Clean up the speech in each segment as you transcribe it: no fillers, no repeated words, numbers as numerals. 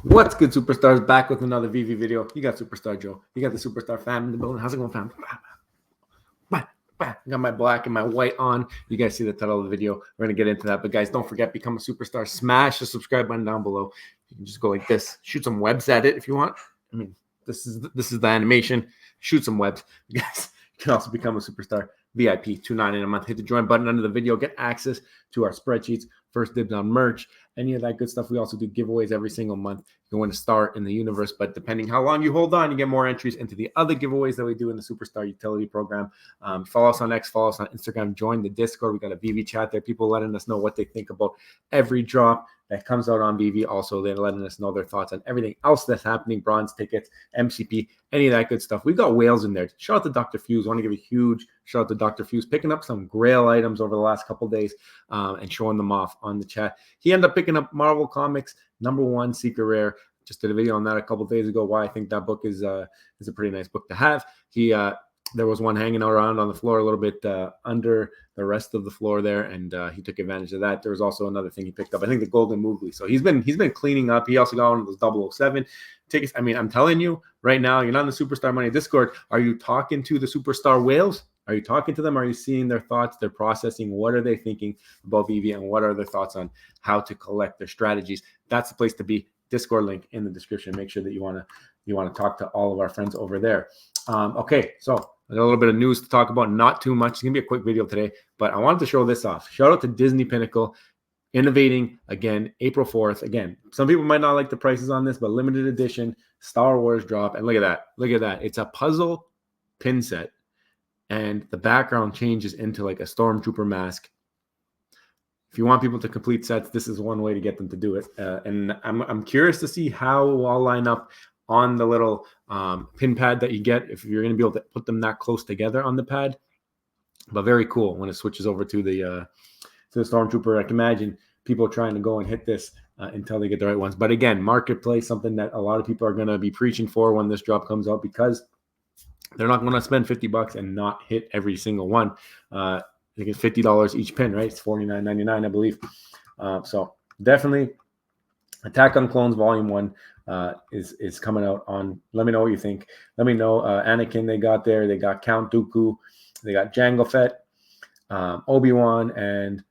What's good, superstars? Back with another VV video. You got Superstar Joe. You got the Superstar fam in the building. How's it going, fam? I got my black and my white on. You guys see the title of the video. We're going to get into that. But guys, don't forget, become a superstar. Smash the subscribe button down below. You can just go like this. Shoot some webs at it if you want. I mean, this is the animation. Shoot some webs. You guys can also become a superstar. VIP, $2.99 a month. Hit the join button under the video. Get access to our spreadsheets. First dibs on merch. Any of that good stuff. We also do giveaways every single month. You can win a star in the universe, but depending how long you hold on, you get more entries into the other giveaways that we do in the Superstar Utility Program. Follow us on X, follow us on Instagram, join the Discord. We got a VV chat there. People letting us know what they think about every drop that comes out on VV. Also, they're letting us know their thoughts on everything else that's happening, bronze tickets, MCP, any of that good stuff. We got whales in there. Shout out to Dr. Fuse. I want to give a huge shout out to Dr. Fuse, picking up some Grail items over the last couple of days and showing them off on the chat. He ended up picking up Marvel Comics #1 Secret Rare. Just did a video on that a couple of days ago. Why I think that book is a pretty nice book to have. There was one hanging around on the floor a little bit under the rest of the floor there, and he took advantage of that. There was also another thing he picked up. I think the Golden Moogly. So he's been cleaning up. He also got one of those 007 tickets. I mean, I'm telling you right now, you're not in the Superstar Money Discord. Are you talking to the Superstar Whales? Are you talking to them? Are you seeing their thoughts, their processing? What are they thinking about VV, and what are their thoughts on how to collect their strategies? That's the place to be. Discord link in the description. Make sure that you want to talk to all of our friends over there. Okay, so I got a little bit of news to talk about. Not too much. It's gonna be a quick video today, but I wanted to show this off. Shout out to Disney Pinnacle, innovating again. April 4th. Again, some people might not like the prices on this, but limited edition Star Wars drop. And look at that. Look at that. It's a puzzle pin set. And the background changes into like a stormtrooper mask. If you want people to complete sets, this is one way to get them to do it. And I'm curious to see how it will all line up on the little pin pad that you get, if you're going to be able to put them that close together on the pad. But very cool when it switches over to the stormtrooper. I can imagine people trying to go and hit this until they get the right ones. But again, marketplace, something that a lot of people are going to be preaching for when this drop comes out, because they're not going to spend $50 and not hit every single one. I think it's $50 each pin, right? It's $49.99, I believe. So definitely, Attack on Clones Volume 1 is coming out on. Let me know what you think. Let me know. Anakin they got there. They got Count Dooku. They got Jango Fett, Obi-Wan, and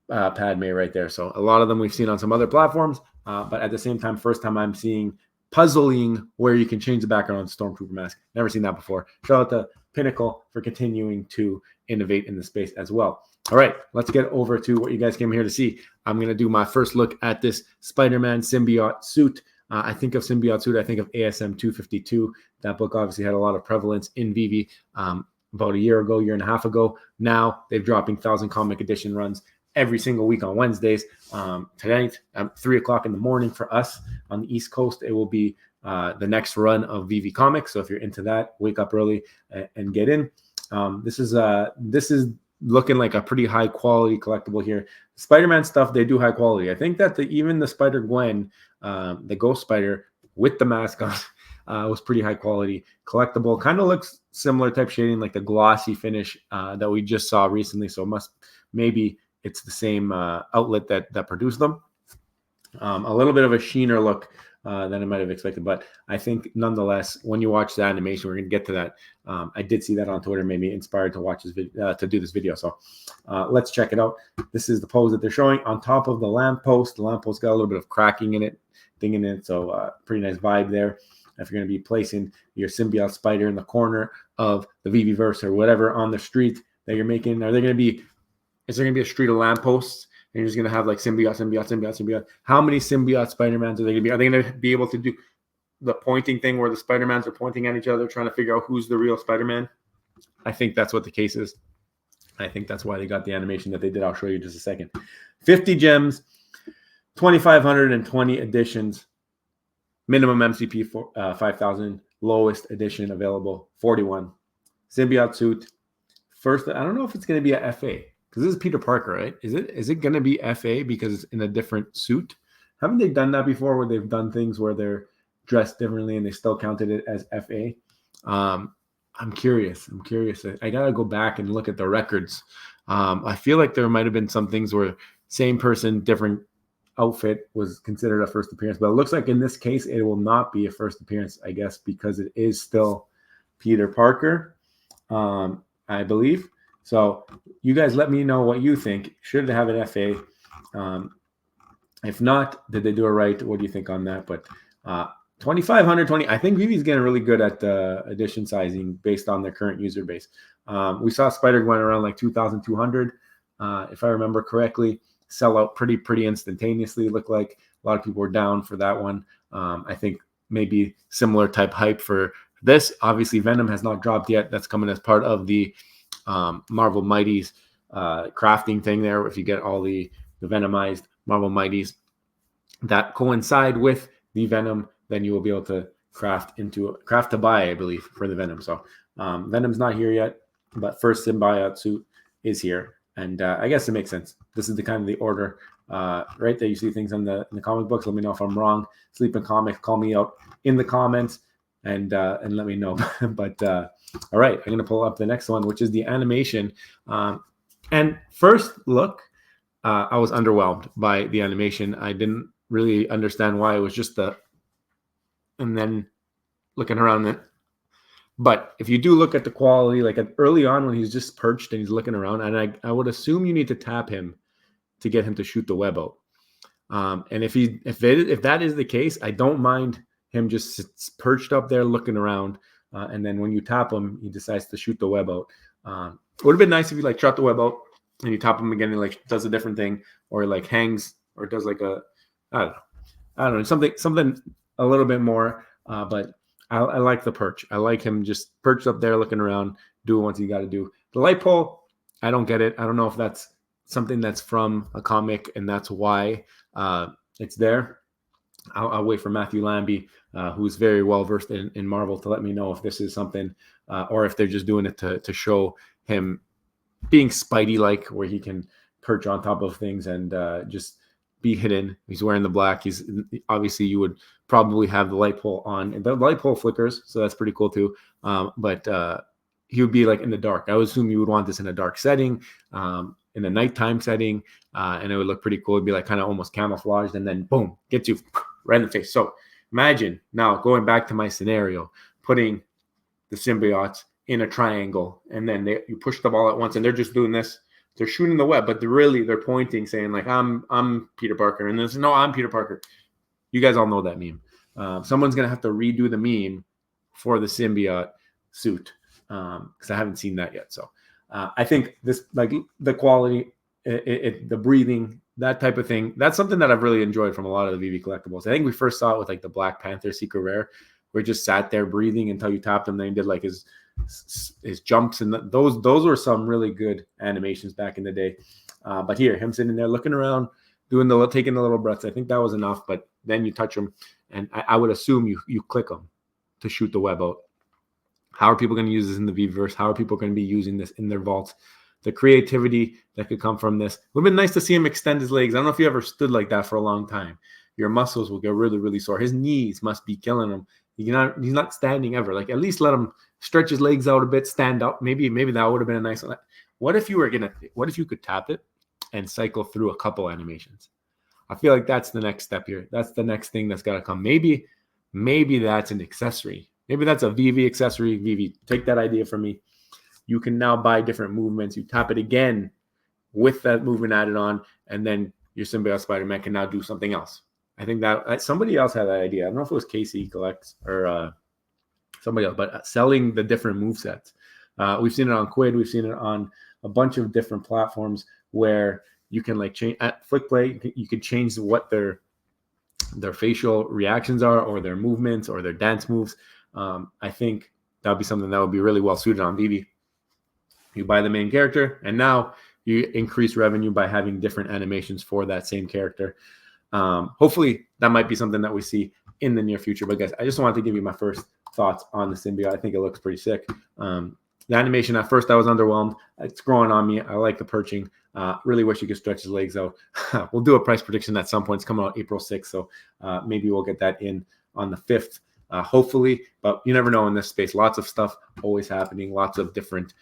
Padme right there. So a lot of them we've seen on some other platforms. But at the same time, first time I'm seeing puzzling where you can change the background on Stormtrooper mask. Never seen that before. Shout out to Pinnacle for continuing to innovate in the space as well. All right, let's get over to what you guys came here to see. I'm going to do my first look at this Spider-Man Symbiote Suit. I think of Symbiote Suit, I think of ASM 252. That book obviously had a lot of prevalence in VV about a year and a half ago. Now they're dropping 1,000 comic edition runs every single week on Wednesdays. Tonight, 3 o'clock in the morning for us on the East Coast, it will be the next run of VV Comics. So if you're into that, wake up early and get in. This is looking like a pretty high quality collectible here. Spider-Man stuff, they do high quality. I think that even the Spider-Gwen, the Ghost Spider with the mask on, was pretty high quality collectible. Kind of looks similar type shading, like the glossy finish that we just saw recently. So maybe it's the same outlet that produced them. A little bit of a sheener look than I might have expected, but I think nonetheless, when you watch the animation, we're going to get to that. I did see that on Twitter, made me inspired to watch this video, to do this video. So let's check it out. This is the pose that they're showing on top of the lamppost. The lamppost got a little bit of cracking in it, dinging in it, so pretty nice vibe there. If you're going to be placing your symbiote spider in the corner of the VVverse or whatever on the street that you're making, is there going to be a street of lampposts? And you're just going to have like symbiote. How many symbiote Spider-Mans are they going to be? Are they going to be able to do the pointing thing where the Spider-Mans are pointing at each other, trying to figure out who's the real Spider-Man? I think that's what the case is. I think that's why they got the animation that they did. I'll show you in just a second. 50 gems, 2,520 editions, minimum MCP for 5,000, lowest edition available 41. Symbiote Suit. First, I don't know if it's going to be a FA. Because this is Peter Parker, right? Is it going to be FA because it's in a different suit? Haven't they done that before, where they've done things where they're dressed differently and they still counted it as FA? I'm curious. I got to go back and look at the records. I feel like there might have been some things where same person, different outfit was considered a first appearance, but it looks like in this case it will not be a first appearance, I guess, because it is still Peter Parker, I believe. So you guys let me know what you think. Should it have an FA? If not, did they do it right? What do you think on that? But 2,520. I think Vivi's getting really good at the edition sizing based on their current user base. We saw Spider-Gwen around like 2,200, if I remember correctly. Sell out pretty instantaneously. Looked like a lot of people were down for that one. I think maybe similar type hype for this. Obviously, Venom has not dropped yet. That's coming as part of the Marvel Mighties crafting thing there. If you get all the Venomized Marvel Mighties that coincide with the Venom, then you will be able to craft to buy, I believe, for the Venom. So Venom's not here yet, but first Symbiote Suit is here. And I guess it makes sense. This is the kind of the order, right? That you see things in the comic books. Let me know if I'm wrong. Sleeping Comics, call me out in the comments and let me know. But all right, I'm gonna pull up the next one, which is the animation. And first look, I was underwhelmed by the animation. I didn't really understand why. It was just and then looking around it. But if you do look at the quality, like early on when he's just perched and he's looking around, and I would assume you need to tap him to get him to shoot the web out. And if that is the case, I don't mind him just perched up there looking around. And then when you tap him, he decides to shoot the web out. It would have been nice if you like shot the web out and you tap him again and like does a different thing, or like hangs, or does like I don't know, something a little bit more. But I like the perch. I like him just perched up there looking around, doing what he got to do. The light pole, I don't get it. I don't know if that's something that's from a comic and that's why it's there. I'll wait for Matthew Lambie, who's very well versed in Marvel, to let me know if this is something, or if they're just doing it to show him being Spidey-like, where he can perch on top of things and just be hidden. He's wearing the black. He's obviously, you would probably have the light pole on, and the light pole flickers, so that's pretty cool too. But he would be like in the dark. I would assume you would want this in a dark setting, in a nighttime setting, and it would look pretty cool. It'd be like kind of almost camouflaged, and then boom, gets you right in the face. So imagine now, going back to my scenario, putting the symbiotes in a triangle, and then you push the ball at once, and they're just doing this. They're shooting the web, but they're pointing, saying like, I'm Peter Parker, and there's no, I'm Peter Parker. You guys all know that meme. Someone's gonna have to redo the meme for the symbiote suit, because I haven't seen that yet. So I think this, like the quality, the breathing, that type of thing, that's something that I've really enjoyed from a lot of the VV collectibles. I think we first saw it with like the Black Panther Secret Rare, where he just sat there breathing until you tapped him. Then he did like his jumps, and those were some really good animations back in the day. But here, him sitting there looking around, taking the little breaths, I think that was enough. But then you touch him, and I would assume you click him to shoot the web out. How are people going to use this in the Vverse? How are people going to be using this in their vaults? The creativity that could come from this. It would have been nice to see him extend his legs. I don't know if you ever stood like that for a long time. Your muscles will get really, really sore. His knees must be killing him. He's not standing ever. Like, at least let him stretch his legs out a bit, stand up. Maybe that would have been a nice one. What if you could tap it and cycle through a couple animations? I feel like that's the next step here. That's the next thing that's got to come. Maybe that's an accessory. Maybe that's a VV accessory. VV, take that idea from me. You can now buy different movements. You tap it again with that movement added on, and then your Symbiote Spider-Man can now do something else. I think that somebody else had that idea. I don't know if it was Casey Collects or somebody else, but selling the different movesets. We've seen it on Quid. We've seen it on a bunch of different platforms where you can like change at Flickplay. You can change what their facial reactions are, or their movements, or their dance moves. I think that would be something that would be really well suited on Veve. You buy the main character, and now you increase revenue by having different animations for that same character. Hopefully, that might be something that we see in the near future. But guys, I just wanted to give you my first thoughts on the symbiote. I think it looks pretty sick. The animation, at first I was underwhelmed. It's growing on me. I like the perching. Really wish you could stretch his legs out. We'll do a price prediction at some point. It's coming out April 6th, so maybe we'll get that in on the 5th. Hopefully, but you never know in this space. Lots of stuff always happening. Lots of different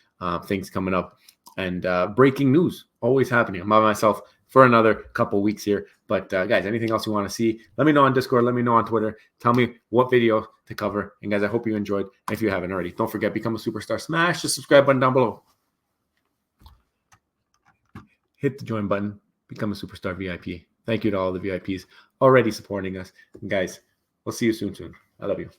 things coming up, and breaking news always happening. I'm by myself for another couple weeks here. But guys, anything else you want to see, let me know on Discord. Let me know on Twitter. Tell me what video to cover. And guys, I hope you enjoyed. And if you haven't already, don't forget, become a superstar. Smash the subscribe button down below. Hit the join button. Become a superstar VIP. Thank you to all the VIPs already supporting us. And guys, we'll see you soon. I love you.